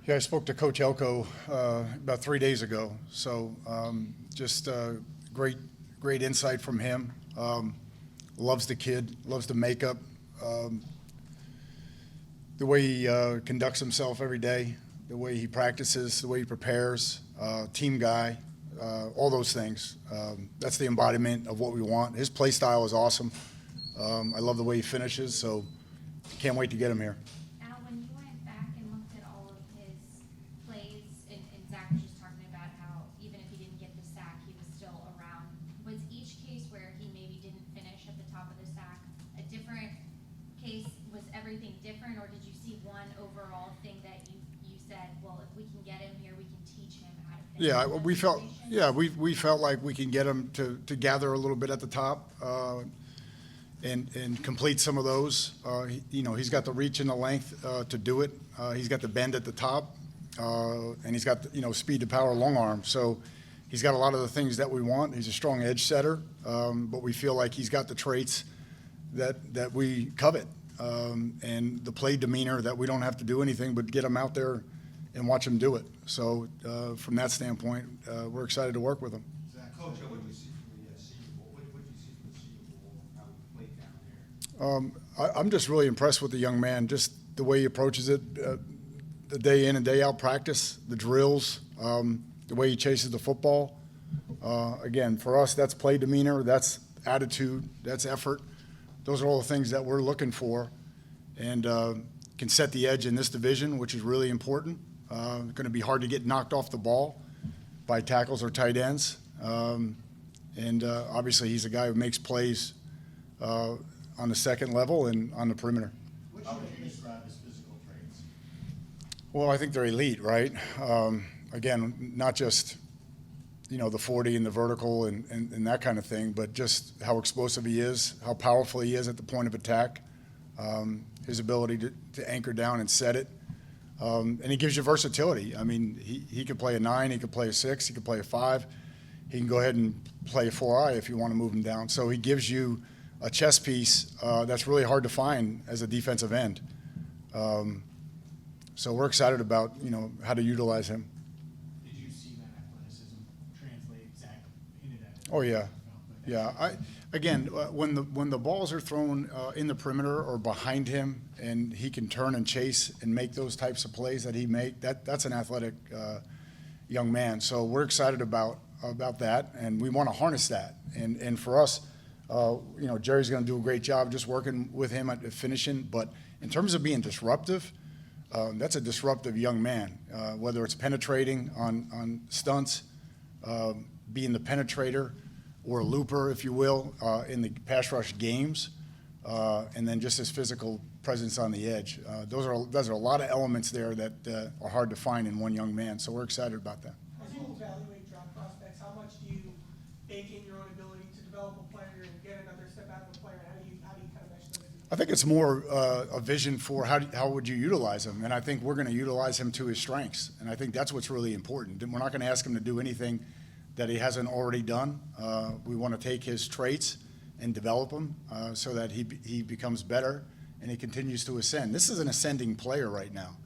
Yeah, I spoke to Coach Elko about 3 days ago. So just great insight from him. Loves the kid, loves the makeup, the way he conducts himself every day, the way he practices, the way he prepares, team guy, all those things. That's the embodiment of what we want. His play style is awesome. I love the way he finishes, so can't wait to get him here. Al, when you went back and looked at all of his plays, and Zach was just talking about how even if he didn't get the sack, he was still around. Was each case where he maybe didn't finish at the top of the sack a different case? Was everything different, or did you see one overall thing that you said, well, if we can get him here, we can teach him how to finish? We felt like we can get him to gather a little bit at the top. And complete some of those. He's got the reach and the length to do it. He's got the bend at the top, and he's got speed to power, long arm. So he's got a lot of the things that we want. He's a strong edge setter, but we feel like he's got the traits that we covet, and the play demeanor that we don't have to do anything but get him out there and watch him do it. So from that standpoint, we're excited to work with him. Coach, what did you see from the Senior Bowl? What did you see from the Senior Bowl? How he played down there? I'm just really impressed with the young man, just the way he approaches it, the day in and day out practice, the drills, the way he chases the football. Again, for us, that's play demeanor, that's attitude, that's effort. Those are all the things that we're looking for, and can set the edge in this division, which is really important. Going to be hard to get knocked off the ball by tackles or tight ends. And obviously he's a guy who makes plays on the second level and on the perimeter. How would you describe his physical traits? Well, I think they're elite, right? Again, not just the 40 and the vertical and that kind of thing, but just how explosive he is, how powerful he is at the point of attack, his ability to anchor down and set it. And he gives you versatility. I mean, he could play a 9, he could play a 6, he could play a 5. He can go ahead and play a 4-eye if you want to move him down. So he gives you a chess piece that's really hard to find as a defensive end. So we're excited about how to utilize him. Did you see that athleticism translate exactly into that? Oh yeah, yeah. When the balls are thrown in the perimeter or behind him, and he can turn and chase and make those types of plays that he make, that's an athletic young man. So we're excited about that, and we want to harness that. And for us, Jerry's going to do a great job just working with him at finishing. But in terms of being disruptive, that's a disruptive young man. Whether it's penetrating on stunts, being the penetrator, or a looper, if you will, in the pass rush games, and then just his physical presence on the edge. Those are a lot of elements there that are hard to find in one young man. So we're excited about that. As you evaluate draft prospects, how much do you bake in your own ability to develop a player and get another step out of a player? How do you kind of mesh those two? I think it's more a vision for how would you utilize him, and I think we're going to utilize him to his strengths, and I think that's what's really important. We're not going to ask him to do anything that he hasn't already done. We want to take his traits and develop them so that he becomes better and he continues to ascend. This is an ascending player right now.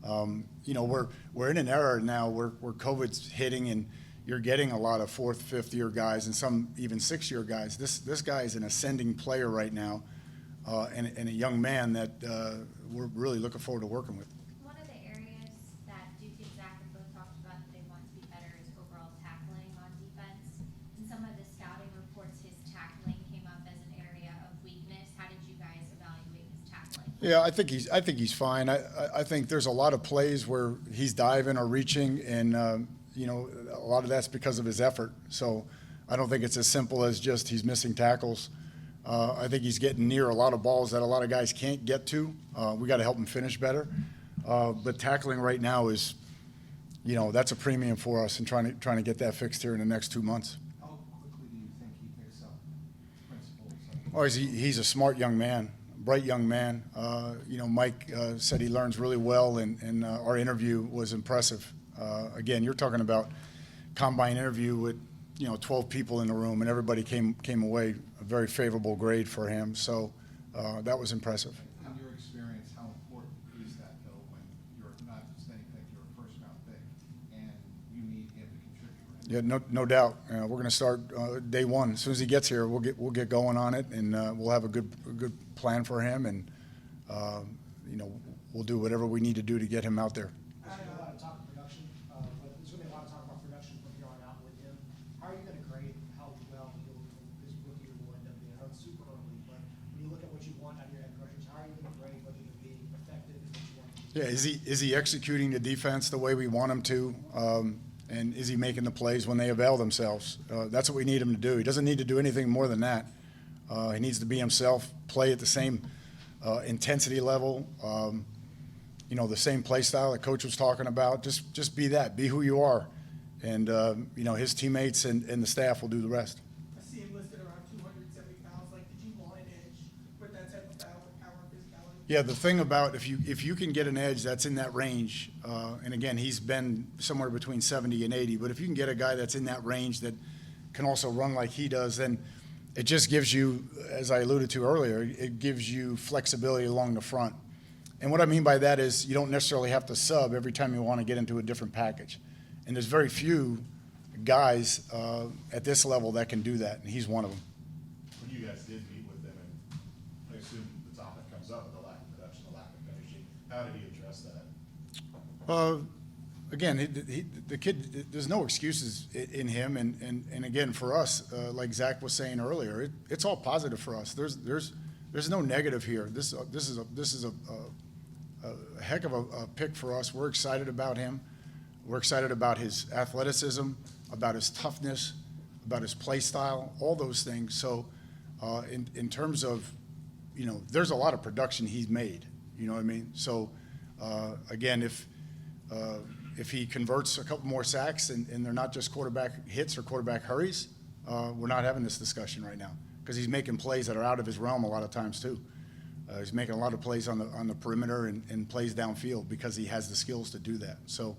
We're in an era now where COVID's hitting, and you're getting a lot of 4th, 5th year guys and some even 6-year guys. This guy is an ascending player right now, and a young man that we're really looking forward to working with. One of the areas that Duke and Zach have both talked about that they want to be better is overall tackling on defense. In some of the scouting reports, his tackling came up as an area of weakness. How did you guys evaluate his tackling? Yeah, I think he's fine. I think there's a lot of plays where he's diving or reaching, and a lot of that's because of his effort. So I don't think it's as simple as just he's missing tackles. I think he's getting near a lot of balls that a lot of guys can't get to. We got to help him finish better. But tackling right now is, that's a premium for us, and trying to get that fixed here in the next 2 months. How quickly do you think he picks up principles? Oh, he's a smart young man, bright young man. Mike said he learns really well, and our interview was impressive. Again, you're talking about combine interview with 12 people in the room, and everybody came away a very favorable grade for him. So that was impressive. In your experience, how important is that, though, when you're not just anything, you're Yeah, no doubt. We're going to start day one. As soon as he gets here, we'll get going on it, and we'll have a good plan for him, and we'll do whatever we need to do to get him out there. There's gonna be a lot of talk of production, but there's gonna be a lot of talk about production from here on out with him. How are you gonna grade how well his rookie year will end up being? I know it's super early, but when you look at what you want out of your edge rushers, how are you gonna grade whether they're being effective as what you want them to be? Yeah, is he executing the defense the way we want him to? And is he making the plays when they avail themselves? That's what we need him to do. He doesn't need to do anything more than that. He needs to be himself, play at the same intensity level, the same play style that Coach was talking about. Just be that. Be who you are. And, his teammates and the staff will do the rest. I see him listed around 270 pounds. Like, did you want an edge with that type of power and physicality? Yeah, the thing about if you can get an edge that's in that range, and again, he's been somewhere between 70 and 80, but if you can get a guy that's in that range that can also run like he does, then it just gives you, as I alluded to earlier, it gives you flexibility along the front. And what I mean by that is you don't necessarily have to sub every time you want to get into a different package. And there's very few guys at this level that can do that, and he's one of them. When you guys did meet with them, and I assume the topic comes up with the lack of production, the lack of finishing, how did he address that? Again, the kid, there's no excuses in him, and again, for us, like Zach was saying earlier, it's all positive for us. There's no negative here. This is a heck of a pick for us. We're excited about him. We're excited about his athleticism, about his toughness, about his play style, all those things. So, in terms of, there's a lot of production he's made. You know what I mean? So, again, if he converts a couple more sacks and they're not just quarterback hits or quarterback hurries, we're not having this discussion right now because he's making plays that are out of his realm a lot of times too. He's making a lot of plays on the perimeter and plays downfield because he has the skills to do that. So,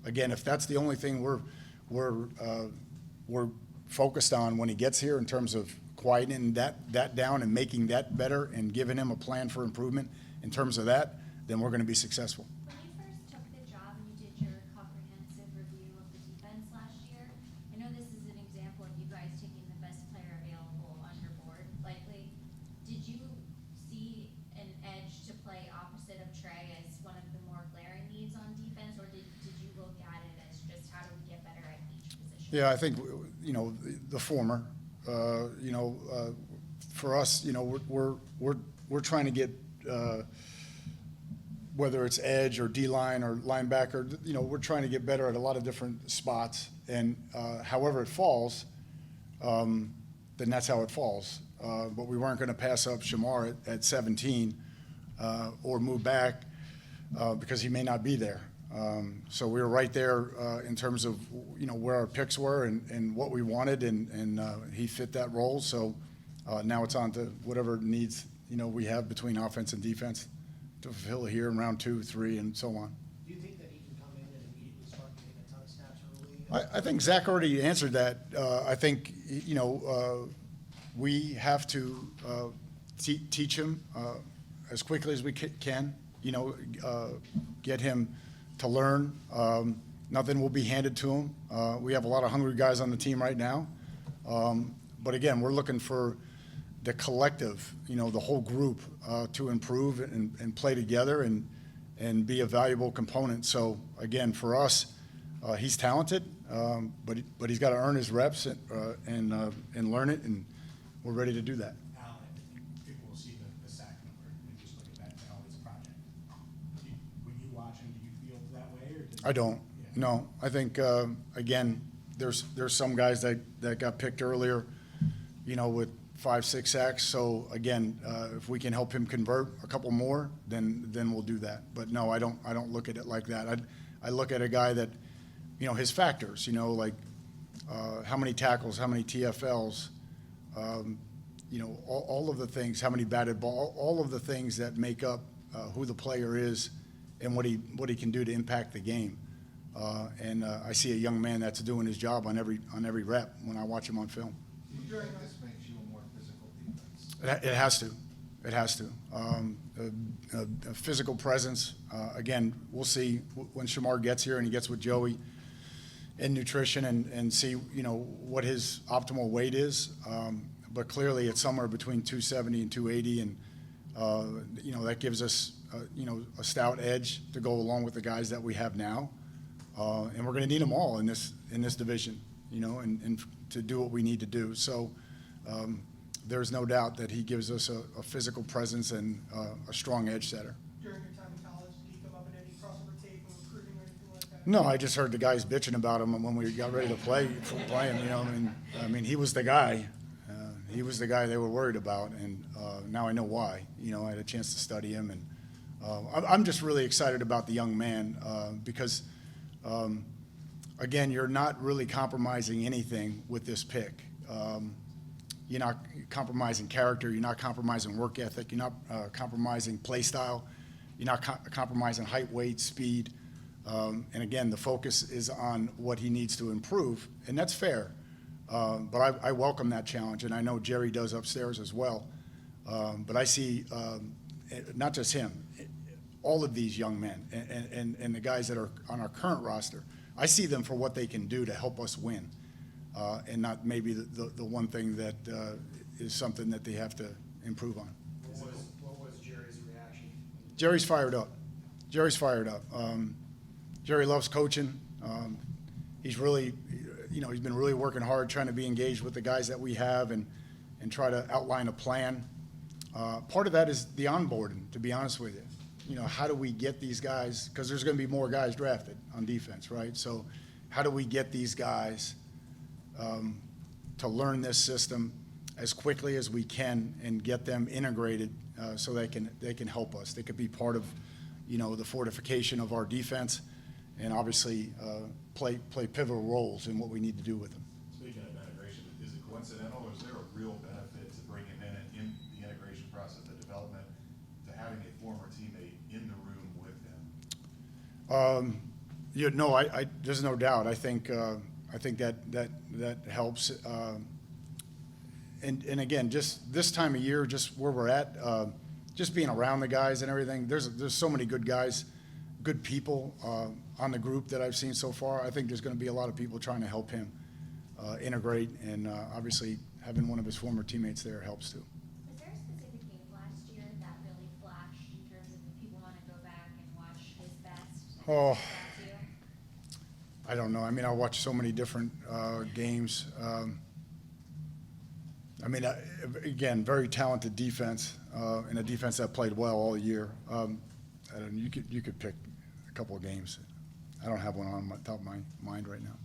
again, if that's the only thing we're focused on when he gets here in terms of quieting that down and making that better and giving him a plan for improvement in terms of that, then we're going to be successful. When you first took the job and you did your comprehensive review of the defense last year, I know this is an example of you guys taking the best player available on your board, likely. Did you see an edge to play opposite of Trey as one of the more glaring needs on defense, or did you look at it as just how do we get better at each position? Yeah, I think, the former. For us, we're trying to get, whether it's edge or D-line or linebacker, we're trying to get better at a lot of different spots. And however it falls, then that's how it falls. But we weren't going to pass up Shemar at 17 or move back because he may not be there. So we were right there in terms of, where our picks were and what we wanted, and he fit that role. So now it's on to whatever needs, we have between offense and defense to fulfill here in round 2, 3, and so on. Do you think that he can come in and immediately start getting a ton of snaps early? I think Zach already answered that. I think, we have to teach him as quickly as we can, get him to learn. Nothing will be handed to him. We have a lot of hungry guys on the team right now. But again, we're looking for the collective, the whole group to improve and play together and be a valuable component. So again, for us, he's talented, but he's got to earn his reps and learn it, and we're ready to do that. Alan, I think we'll see the sack number and just look at that and always a project. When you watch him, do you feel that way? Or I don't. Yeah. No, I think again, there's some guys that got picked earlier, with 5, 6 sacks. So again, if we can help him convert a couple more, then we'll do that. But no, I don't look at it like that. I look at a guy that, his factors, like how many tackles, how many TFLs, all of the things, how many batted ball, all of the things that make up who the player is and what he can do to impact the game. And I see a young man that's doing his job on every rep when I watch him on film. Do you think this makes you a more physical defense? It has to. It has to. A physical presence. Again, we'll see when Shemar gets here and he gets with Joey. in nutrition and see, you know, what his optimal weight is. But clearly it's somewhere between 270 and 280, and you know, that gives us you know, a stout edge to go along with the guys that we have now. And we're going to need them all in this division, you know, and to do what we need to do. So there's no doubt that he gives us a physical presence and a strong edge setter. During your time in college, did he come up in any crossover tape or recruiting or anything like that? No, I just heard the guys bitching about him when we got ready to play him. You know, I mean, he was the guy. He was the guy they were worried about, and now I know why. You know, I had a chance to study him, and I'm just really excited about the young man because, again, you're not really compromising anything with this pick. You're not compromising character. You're not compromising work ethic. You're not compromising play style. You're not compromising height, weight, speed. And again, the focus is on what he needs to improve, and that's fair. But I welcome that challenge, and I know Jerry does upstairs as well. But I see not just him, all of these young men and the guys that are on our current roster. I see them for what they can do to help us win, and not maybe the one thing that is something that they have to improve on. What was Jerry's reaction? Jerry's fired up. Jerry's fired up. Jerry loves coaching. He's really, you know, he's been really working hard trying to be engaged with the guys that we have and try to outline a plan. Part of that is the onboarding, to be honest with you. You know, how do we get these guys, because there's going to be more guys drafted on defense, right? So how do we get these guys to learn this system as quickly as we can and get them integrated so they can help us. They could be part of, you know, the fortification of our defense and obviously play pivotal roles in what we need to do with them. Speaking of integration, is it coincidental or is there a real benefit to bringing in the integration process, the development, to having a former teammate in the room with him? You know, there's no doubt. I think that helps. And again, just this time of year, just where we're at, just being around the guys and everything. There's so many good guys, good people on the group that I've seen so far. I think there's going to be a lot of people trying to help him integrate, and obviously having one of his former teammates there helps too. Was there a specific game last year that really flashed in terms of if people want to go back and watch his best? Oh. Too? I don't know. I mean, I watch so many different games. I mean, again, very talented defense and a defense that played well all year. I don't know, you could pick a couple of games. I don't have one on the top of my mind right now.